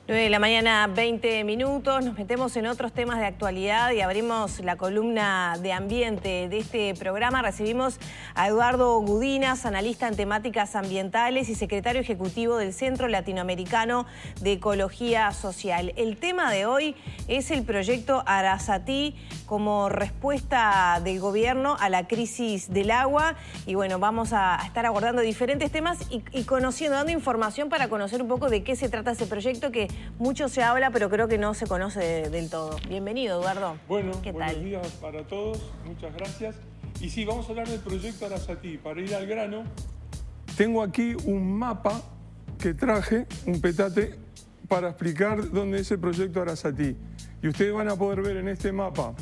9 de la mañana, 20 minutos. Nos metemos en otros temas de actualidad y abrimos la columna de ambiente de este programa. Recibimos a Eduardo Gudinas, analista en temáticas ambientales y secretario ejecutivo del Centro Latinoamericano de Ecología Social. El tema de hoy es el proyecto Arasatí como respuesta del gobierno a la crisis del agua. Y bueno, vamos a estar abordando diferentes temas y conociendo, dando información para conocer un poco de qué se trata ese proyecto que mucho se habla, pero creo que no se conoce del todo. Bienvenido, Eduardo. Bueno, ¿Qué buenos tal? días para todos, muchas gracias. Y sí, vamos a hablar del proyecto Arasatí. Para ir al grano, tengo aquí un mapa que traje, un petate, para explicar dónde es el proyecto Arasatí. Y ustedes van a poder ver en este mapa,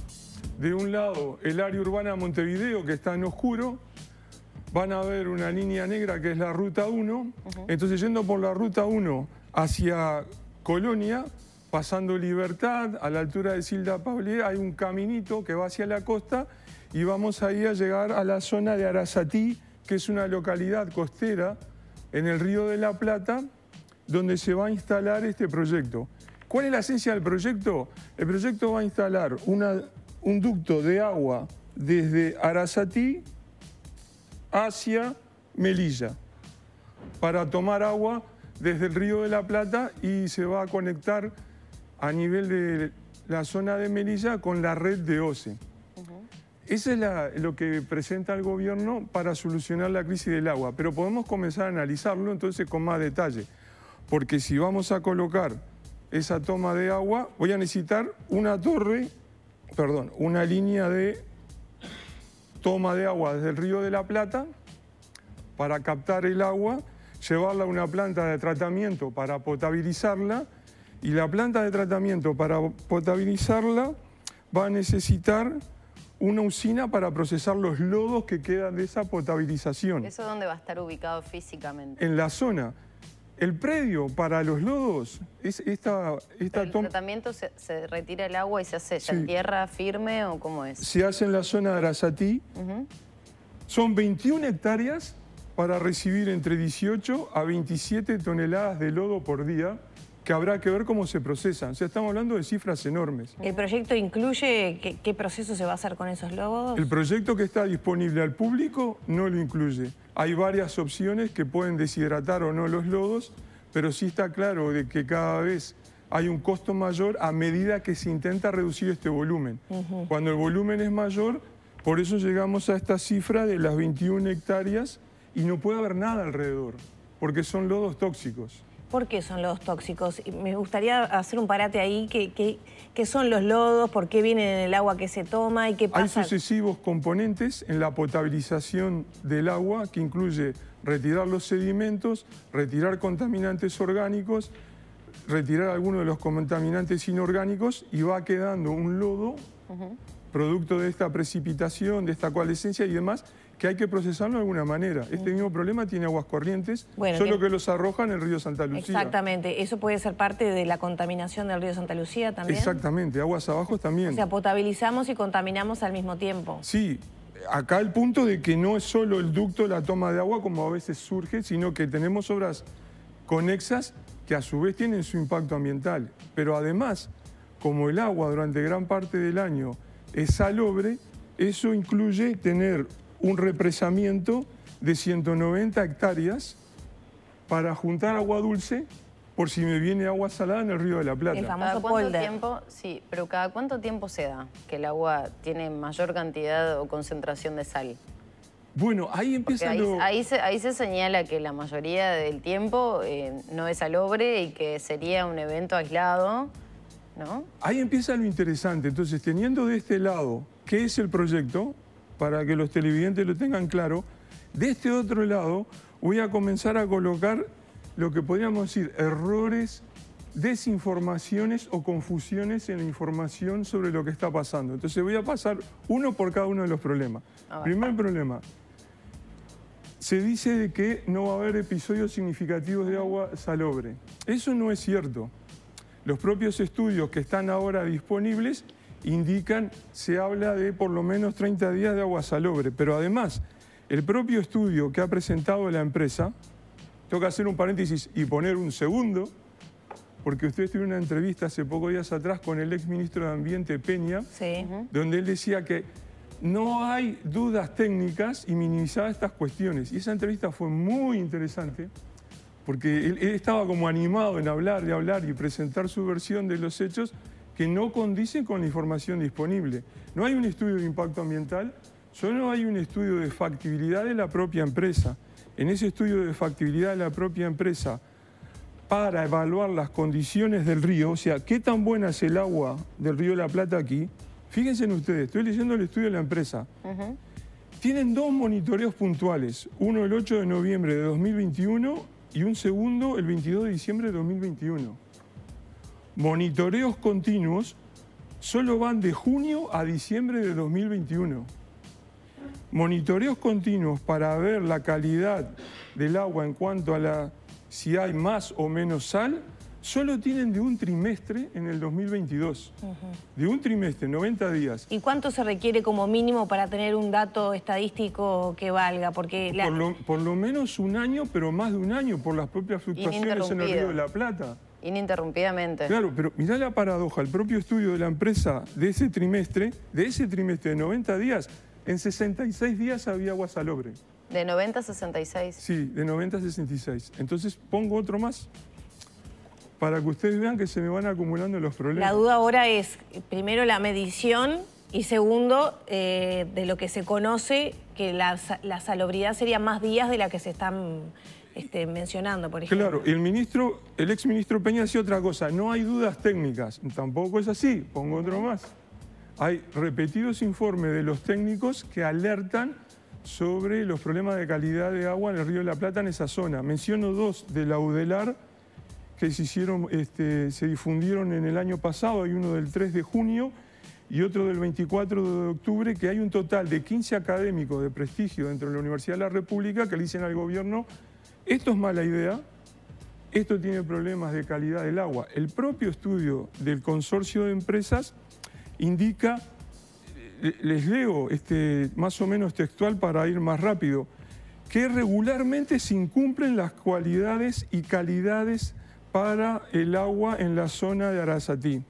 de un lado, el área urbana de Montevideo, que está en oscuro. Van a ver una línea negra que es la Ruta 1. Entonces, yendo por la Ruta 1 hacia Colonia, pasando Libertad, a la altura de Silda Paulier, hay un caminito que va hacia la costa y vamos ahí a llegar a la zona de Arasatí, que es una localidad costera en el Río de la Plata, donde se va a instalar este proyecto. ¿Cuál es la esencia del proyecto? El proyecto va a instalar un ducto de agua desde Arasatí hacia Melilla, para tomar agua desde el Río de la Plata, y se va a conectar a nivel de la zona de Melilla con la red de OCE. Eso es lo que presenta el gobierno para solucionar la crisis del agua, pero podemos comenzar a analizarlo entonces con más detalle, porque si vamos a colocar esa toma de agua, voy a necesitar una línea de toma de agua desde el Río de la Plata para captar el agua, llevarla a una planta de tratamiento para potabilizarla, y la planta de tratamiento para potabilizarla va a necesitar una usina para procesar los lodos que quedan de esa potabilización. ¿Eso dónde va a estar ubicado físicamente? En la zona. El predio para los lodos es esta ¿El tratamiento se retira el agua y se hace en tierra firme o cómo es? Se hace en la zona de Arasatí. Son 21 hectáreas para recibir entre 18 a 27 toneladas de lodo por día, que habrá que ver cómo se procesan. O sea, estamos hablando de cifras enormes. ¿El proyecto incluye qué proceso se va a hacer con esos lodos? El proyecto que está disponible al público no lo incluye. Hay varias opciones que pueden deshidratar o no los lodos, pero sí está claro de que cada vez hay un costo mayor a medida que se intenta reducir este volumen. Cuando el volumen es mayor, por eso llegamos a esta cifra de las 21 hectáreas y no puede haber nada alrededor, porque son lodos tóxicos. ¿Por qué son lodos tóxicos? Me gustaría hacer un parate ahí. ¿Qué son los lodos? ¿Por qué vienen en el agua que se toma? ¿Y qué pasa? Hay sucesivos componentes en la potabilización del agua, que incluye retirar los sedimentos, retirar contaminantes orgánicos, retirar algunos de los contaminantes inorgánicos, y va quedando un lodo producto de esta precipitación, de esta coalescencia y demás, que hay que procesarlo de alguna manera. Este mismo problema tiene aguas corrientes, solo que los arrojan en el río Santa Lucía. Exactamente. ¿Eso puede ser parte de la contaminación del río Santa Lucía también? Exactamente, aguas abajo también. O sea, potabilizamos y contaminamos al mismo tiempo. Sí, acá el punto de que no es solo el ducto, la toma de agua, como a veces surge, sino que tenemos obras conexas que a su vez tienen su impacto ambiental. Pero además, como el agua durante gran parte del año es salobre, eso incluye tener un represamiento de 190 hectáreas para juntar agua dulce por si me viene agua salada en el Río de la Plata. El famoso ¿Cada cuánto polder. tiempo? Sí, pero ¿cada cuánto tiempo se da que el agua tiene mayor cantidad o concentración de sal? Bueno, ahí empieza ahí se señala que la mayoría del tiempo no es salobre y que sería un evento aislado, ¿no? Ahí empieza lo interesante. Entonces, teniendo de este lado qué es el proyecto, para que los televidentes lo tengan claro, de este otro lado voy a comenzar a colocar lo que podríamos decir errores, desinformaciones o confusiones en la información sobre lo que está pasando. Entonces voy a pasar uno por cada uno de los problemas. Primer problema, se dice de que no va a haber episodios significativos de agua salobre. Eso no es cierto. Los propios estudios que están ahora disponibles indican, se habla de por lo menos 30 días de agua salobre, pero además el propio estudio que ha presentado la empresa, tengo que hacer un paréntesis y poner un segundo, porque ustedes tuvieron una entrevista hace pocos días atrás con el exministro de Ambiente, Peña, Sí. donde él decía que no hay dudas técnicas y minimizaba estas cuestiones. Y esa entrevista fue muy interesante, porque él estaba como animado en hablar y presentar su versión de los hechos que no condicen con la información disponible. No hay un estudio de impacto ambiental, solo hay un estudio de factibilidad de la propia empresa. En ese estudio de factibilidad de la propia empresa, para evaluar las condiciones del río, o sea, qué tan buena es el agua del río de la Plata aquí, fíjense en ustedes, estoy leyendo el estudio de la empresa. Tienen 2 monitoreos puntuales, uno el 8 de noviembre de 2021 y un segundo el 22 de diciembre de 2021. Monitoreos continuos solo van de junio a diciembre de 2021. Monitoreos continuos para ver la calidad del agua en cuanto a si hay más o menos sal, solo tienen de un trimestre en el 2022. De un trimestre, 90 días. ¿Y cuánto se requiere como mínimo para tener un dato estadístico que valga? Porque Por lo menos un año, pero más de un año, por las propias fluctuaciones en el Río de la Plata. Ininterrumpidamente. Claro, pero mirá la paradoja, el propio estudio de la empresa de ese trimestre de 90 días, en 66 días había agua salobre. De 90 a 66. Sí, de 90 a 66. Entonces pongo otro más, para que ustedes vean que se me van acumulando los problemas. La duda ahora es, primero, la medición y segundo, de lo que se conoce, que la salubridad sería más días de la que se están mencionando, por ejemplo. Claro, el exministro Peña decía otra cosa, no hay dudas técnicas. Tampoco es así, pongo otro más. Hay repetidos informes de los técnicos que alertan sobre los problemas de calidad de agua en el Río de la Plata en esa zona. Menciono 2 de la UDELAR que se difundieron en el año pasado. Hay uno del 3 de junio y otro del 24 de octubre, que hay un total de 15 académicos de prestigio dentro de la Universidad de la República que le dicen al gobierno, esto es mala idea, esto tiene problemas de calidad del agua. El propio estudio del consorcio de empresas indica, les leo más o menos textual para ir más rápido, que regularmente se incumplen las cualidades y calidades para el agua en la zona de Arasatí.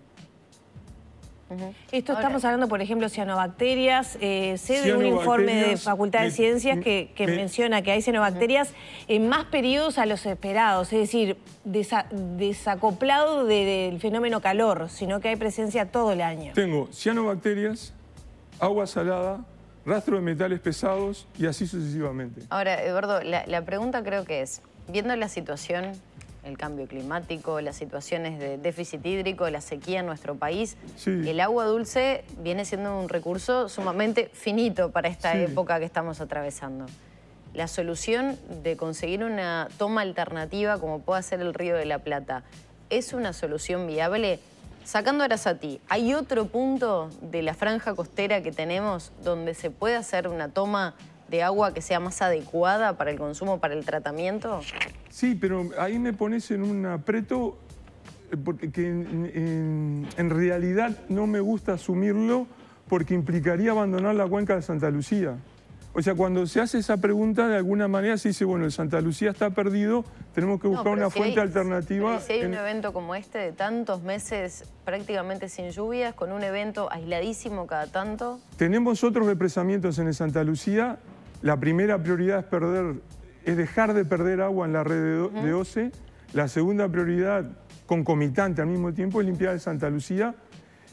Esto estamos hablando, por ejemplo, cianobacterias. Sé de un informe de Facultad de Ciencias que menciona que hay cianobacterias en más periodos a los esperados, es decir, desacoplado del fenómeno calor, sino que hay presencia todo el año. Tengo cianobacterias, agua salada, rastro de metales pesados y así sucesivamente. Ahora, Eduardo, la pregunta creo que es, viendo la situación, el cambio climático, las situaciones de déficit hídrico, la sequía en nuestro país, sí, el agua dulce viene siendo un recurso sumamente finito para esta época que estamos atravesando. La solución de conseguir una toma alternativa como pueda ser el Río de la Plata, ¿es una solución viable? Sacando Arasatí, ¿hay otro punto de la franja costera que tenemos donde se puede hacer una toma de agua que sea más adecuada para el consumo, para el tratamiento? Sí, pero ahí me pones en un aprieto porque en realidad no me gusta asumirlo porque implicaría abandonar la cuenca de Santa Lucía. O sea, cuando se hace esa pregunta, de alguna manera se dice, bueno, el Santa Lucía está perdido, tenemos que buscar una fuente alternativa. Si hay un evento como este, de tantos meses prácticamente sin lluvias, con un evento aisladísimo cada tanto. Tenemos otros represamientos en el Santa Lucía. La primera prioridad es dejar de perder agua en la red de OCE. La segunda prioridad, concomitante al mismo tiempo, es limpiar el Santa Lucía.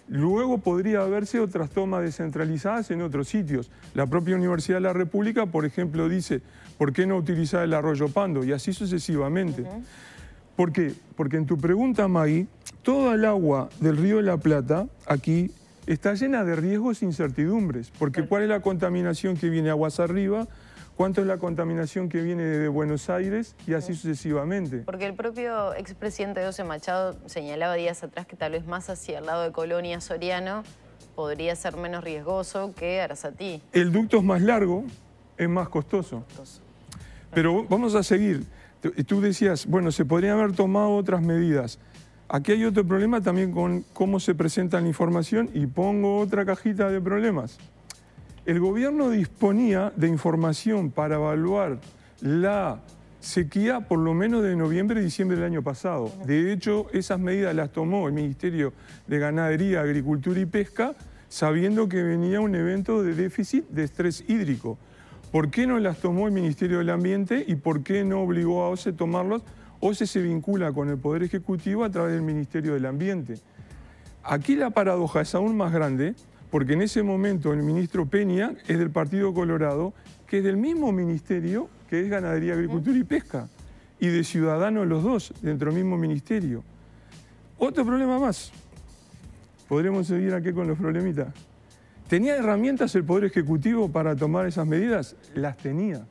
Luego podría haberse otras tomas descentralizadas en otros sitios. La propia Universidad de la República, por ejemplo, dice, ¿por qué no utilizar el arroyo Pando? Y así sucesivamente. ¿Por qué? Porque en tu pregunta, Maggie, toda el agua del Río de la Plata, aquí, está llena de riesgos e incertidumbres. Porque ¿cuál es la contaminación que viene aguas arriba? ¿Cuánto es la contaminación que viene de Buenos Aires? Y así sucesivamente. Porque el propio expresidente José Machado señalaba días atrás que tal vez más hacia el lado de Colonia, Soriano, podría ser menos riesgoso que Arasatí. El ducto es más largo, es más costoso. Pero vamos a seguir. Tú decías, bueno, se podrían haber tomado otras medidas. Aquí hay otro problema también con cómo se presenta la información y pongo otra cajita de problemas. El gobierno disponía de información para evaluar la sequía por lo menos de noviembre y diciembre del año pasado. De hecho, esas medidas las tomó el Ministerio de Ganadería, Agricultura y Pesca, sabiendo que venía un evento de déficit de estrés hídrico. ¿Por qué no las tomó el Ministerio del Ambiente y por qué no obligó a OCE a tomarlos? OCE se vincula con el Poder Ejecutivo a través del Ministerio del Ambiente. Aquí la paradoja es aún más grande porque en ese momento el ministro Peña es del Partido Colorado, que es del mismo ministerio que es Ganadería, Agricultura y Pesca, y de Ciudadanos los dos, dentro del mismo ministerio. Otro problema más. Podremos seguir aquí con los problemitas. ¿Tenía herramientas el Poder Ejecutivo para tomar esas medidas? Las tenía.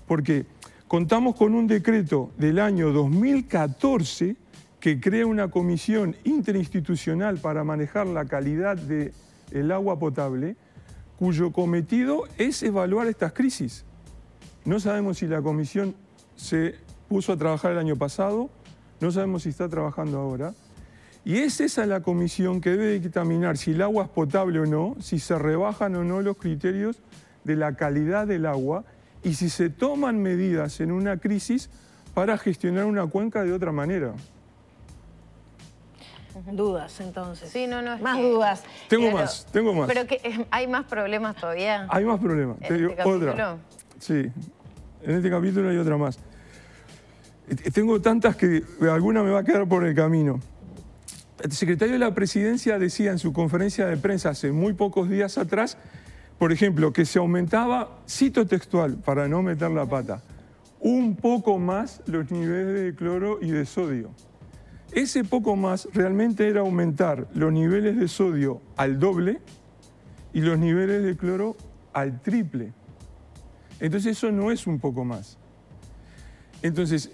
Porque contamos con un decreto del año 2014 que crea una comisión interinstitucional para manejar la calidad del agua potable, cuyo cometido es evaluar estas crisis. No sabemos si la comisión se puso a trabajar el año pasado, no sabemos si está trabajando ahora. Y es esa la comisión que debe dictaminar si el agua es potable o no, si se rebajan o no los criterios de la calidad del agua y si se toman medidas en una crisis para gestionar una cuenca de otra manera. Dudas, entonces. Sí, no, más dudas. Tengo más. Pero que hay más problemas todavía. Hay más problemas. ¿En este capítulo? Otra. Sí, en este capítulo hay otra más. Tengo tantas que alguna me va a quedar por el camino. El secretario de la Presidencia decía en su conferencia de prensa hace muy pocos días atrás, por ejemplo, que se aumentaba, cito textual, para no meter la pata, un poco más los niveles de cloro y de sodio. Ese poco más realmente era aumentar los niveles de sodio al doble y los niveles de cloro al triple. Entonces eso no es un poco más. Entonces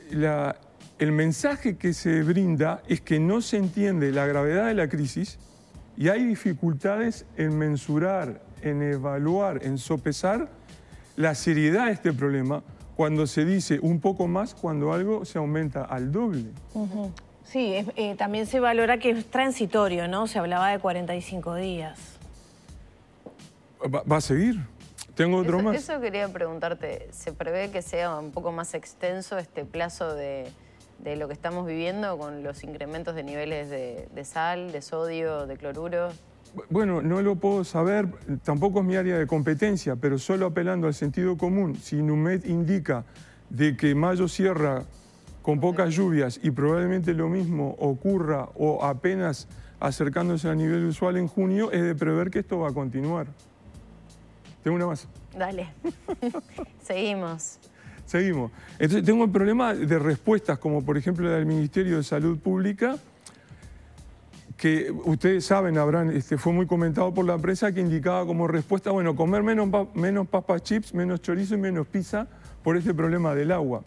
el mensaje que se brinda es que no se entiende la gravedad de la crisis y hay dificultades en mensurar, en evaluar, en sopesar la seriedad de este problema cuando se dice un poco más cuando algo se aumenta al doble. Sí, también se valora que es transitorio, ¿no? Se hablaba de 45 días. ¿Va a seguir? Tengo otro más. Eso quería preguntarte. ¿Se prevé que sea un poco más extenso este plazo de lo que estamos viviendo con los incrementos de niveles de sal, de sodio, de cloruro? Bueno, no lo puedo saber, tampoco es mi área de competencia, pero solo apelando al sentido común, si NUMED indica de que mayo cierra con pocas lluvias y probablemente lo mismo ocurra o apenas acercándose al nivel usual en junio, es de prever que esto va a continuar. Tengo una más. Dale. Seguimos. Seguimos. Entonces tengo el problema de respuestas, como por ejemplo la del Ministerio de Salud Pública, que ustedes saben, fue muy comentado por la prensa, que indicaba como respuesta, bueno, comer menos papas chips, menos chorizo y menos pizza por este problema del agua.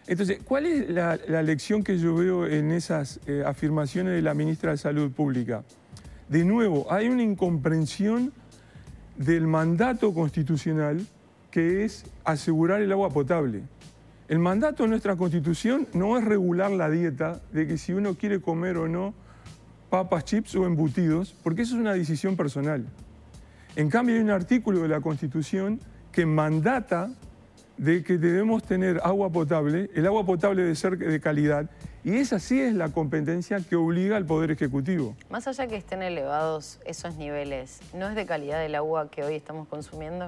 Entonces, ¿cuál es la lección que yo veo en esas afirmaciones de la ministra de Salud Pública? De nuevo, hay una incomprensión del mandato constitucional que es asegurar el agua potable. El mandato de nuestra Constitución no es regular la dieta de que si uno quiere comer o no papas, chips o embutidos, porque eso es una decisión personal. En cambio, hay un artículo de la Constitución que mandata de que debemos tener agua potable, el agua potable debe ser de calidad, y esa sí es la competencia que obliga al Poder Ejecutivo. Más allá que estén elevados esos niveles, ¿no es de calidad el agua que hoy estamos consumiendo?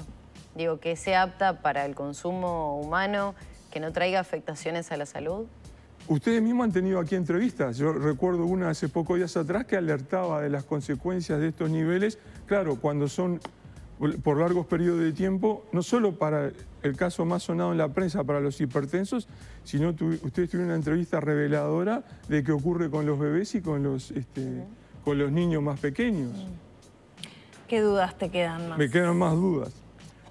Digo, que sea apta para el consumo humano, que no traiga afectaciones a la salud. Ustedes mismos han tenido aquí entrevistas. Yo recuerdo una hace pocos días atrás que alertaba de las consecuencias de estos niveles. Claro, cuando son por largos periodos de tiempo, no solo para el caso más sonado en la prensa, para los hipertensos, sino ustedes tuvieron una entrevista reveladora de qué ocurre con los bebés y con los niños más pequeños. ¿Qué dudas te quedan más? Me quedan más dudas.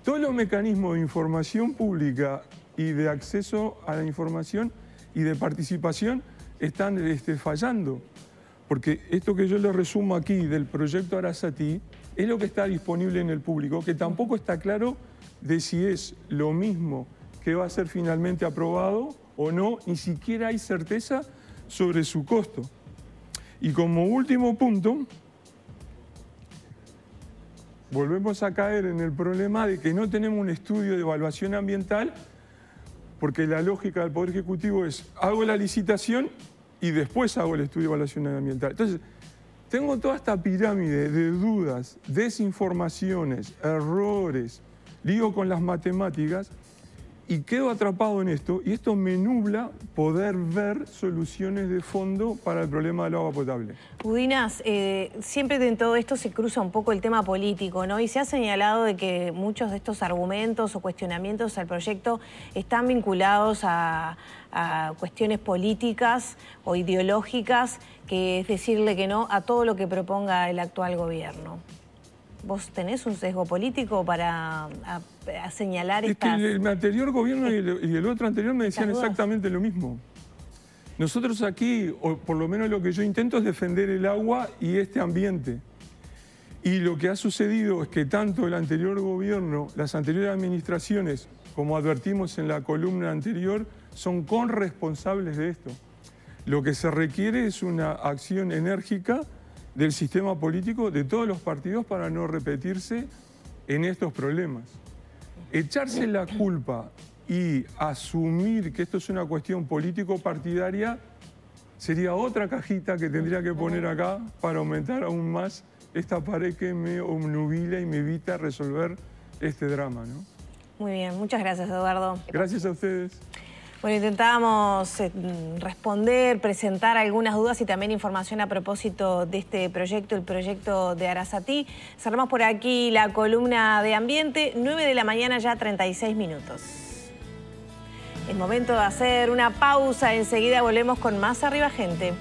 Todos los mecanismos de información pública y de acceso a la información y de participación están fallando. Porque esto que yo les resumo aquí del proyecto Arasati es lo que está disponible en el público, que tampoco está claro de si es lo mismo que va a ser finalmente aprobado o no, ni siquiera hay certeza sobre su costo. Y como último punto, volvemos a caer en el problema de que no tenemos un estudio de evaluación ambiental porque la lógica del Poder Ejecutivo es hago la licitación y después hago el estudio de evaluación ambiental. Entonces, tengo toda esta pirámide de dudas, desinformaciones, errores, lío con las matemáticas y quedo atrapado en esto y esto me nubla poder ver soluciones de fondo para el problema del agua potable. Gudinas, siempre en todo esto se cruza un poco el tema político, ¿no? Y se ha señalado de que muchos de estos argumentos o cuestionamientos al proyecto están vinculados a cuestiones políticas o ideológicas, que es decirle que no a todo lo que proponga el actual gobierno. ¿Vos tenés un sesgo político para a señalar estas...? Es que el anterior gobierno y el otro anterior me decían exactamente lo mismo. Nosotros aquí, o por lo menos lo que yo intento es defender el agua y este ambiente. Y lo que ha sucedido es que tanto el anterior gobierno, las anteriores administraciones, como advertimos en la columna anterior, son corresponsables de esto. Lo que se requiere es una acción enérgica del sistema político de todos los partidos para no repetirse en estos problemas. Echarse la culpa y asumir que esto es una cuestión político-partidaria sería otra cajita que tendría que poner acá para aumentar aún más esta pared que me obnubila y me evita resolver este drama, ¿no? Muy bien, muchas gracias, Eduardo. Gracias a ustedes. Bueno, intentábamos responder, presentar algunas dudas y también información a propósito de este proyecto, el proyecto de Arasatí. Cerramos por aquí la columna de ambiente, 9 de la mañana ya 36 minutos. Es momento de hacer una pausa, enseguida volvemos con más Arriba Gente.